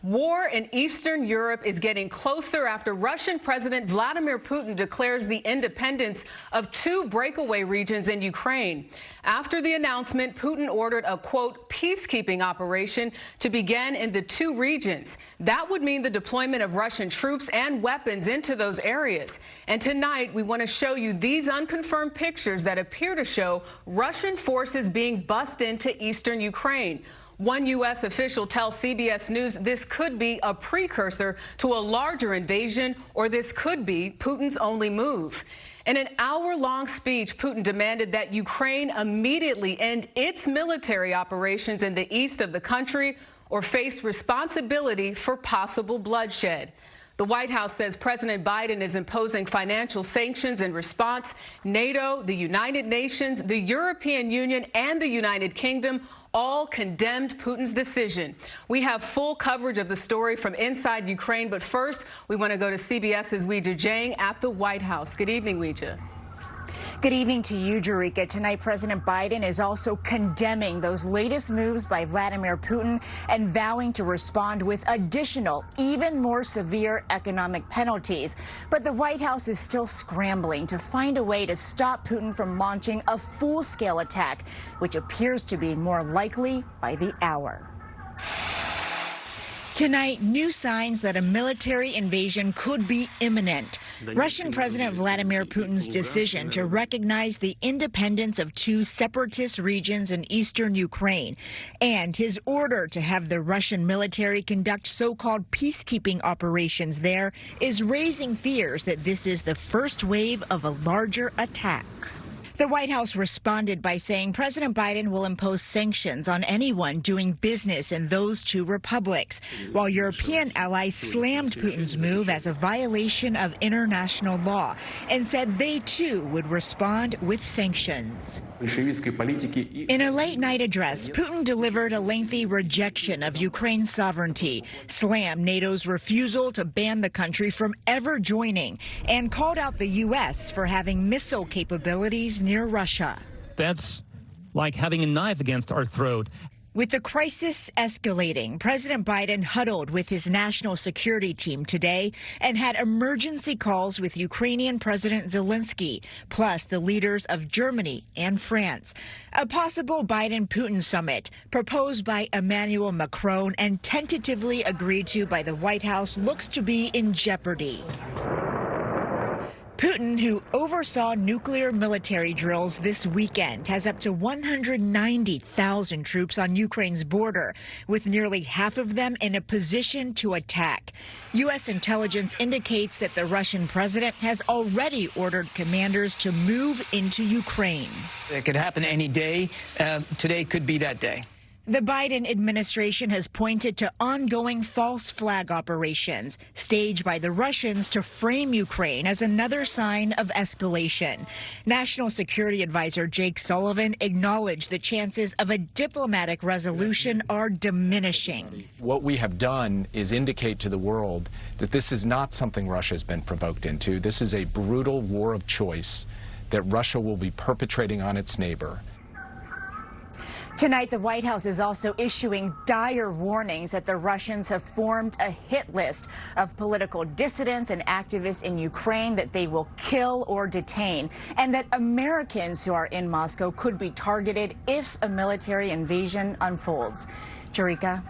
War in Eastern Europe is getting closer after Russian President Vladimir Putin declares the independence of 2 breakaway regions in Ukraine. After the announcement, Putin ordered a, quote, peacekeeping operation to begin in the 2 regions. That would mean the deployment of Russian troops and weapons into those areas. And tonight, we want to show you these unconfirmed pictures that appear to show Russian forces being bussed into eastern Ukraine. One U.S. official tells CBS News this could be a precursor to a larger invasion, or this could be Putin's only move. In an hour-long speech, Putin demanded that Ukraine immediately end its military operations in the east of the country or face responsibility for possible bloodshed. The White House says President Biden is imposing financial sanctions in response. NATO, the United Nations, the European Union, and the United Kingdom all condemned Putin's decision. We have full coverage of the story from inside Ukraine, but first, we want to go to CBS's Weijia Jiang at the White House. Good evening, Weijia. Good evening to you, Jerika. Tonight, President Biden is also condemning those latest moves by Vladimir Putin and vowing to respond with additional, even more severe economic penalties. But the White House is still scrambling to find a way to stop Putin from launching a full-scale attack, which appears to be more likely by the hour. Tonight, new signs that a military invasion could be imminent. Russian President Vladimir Putin's decision to recognize the independence of 2 separatist regions in eastern Ukraine and his order to have the Russian military conduct so-called peacekeeping operations there is raising fears that this is the first wave of a larger attack. The White House responded by saying President Biden will impose sanctions on anyone doing business in those 2 republics, while European allies slammed Putin's move as a violation of international law and said they too would respond with sanctions. In a late-night address, Putin delivered a lengthy rejection of Ukraine's sovereignty, slammed NATO's refusal to ban the country from ever joining, and called out the U.S. for having missile capabilities near Russia. That's like having a knife against our throat. With the crisis escalating, President Biden huddled with his national security team today and had emergency calls with Ukrainian President Zelensky, plus the leaders of Germany and France. A possible Biden-Putin summit proposed by Emmanuel Macron and tentatively agreed to by the White House looks to be in jeopardy. Putin, who oversaw nuclear military drills this weekend, has up to 190,000 troops on Ukraine's border, with nearly half of them in a position to attack. U.S. intelligence indicates that the Russian president has already ordered commanders to move into Ukraine. It could happen any day. Today could be that day. The Biden administration has pointed to ongoing false flag operations staged by the Russians to frame Ukraine as another sign of escalation. National Security Advisor Jake Sullivan acknowledged the chances of a diplomatic resolution are diminishing. What we have done is indicate to the world that this is not something Russia has been provoked into. This is a brutal war of choice that Russia will be perpetrating on its neighbor. Tonight, the White House is also issuing dire warnings that the Russians have formed a hit list of political dissidents and activists in Ukraine that they will kill or detain, and that Americans who are in Moscow could be targeted if a military invasion unfolds. Jerika.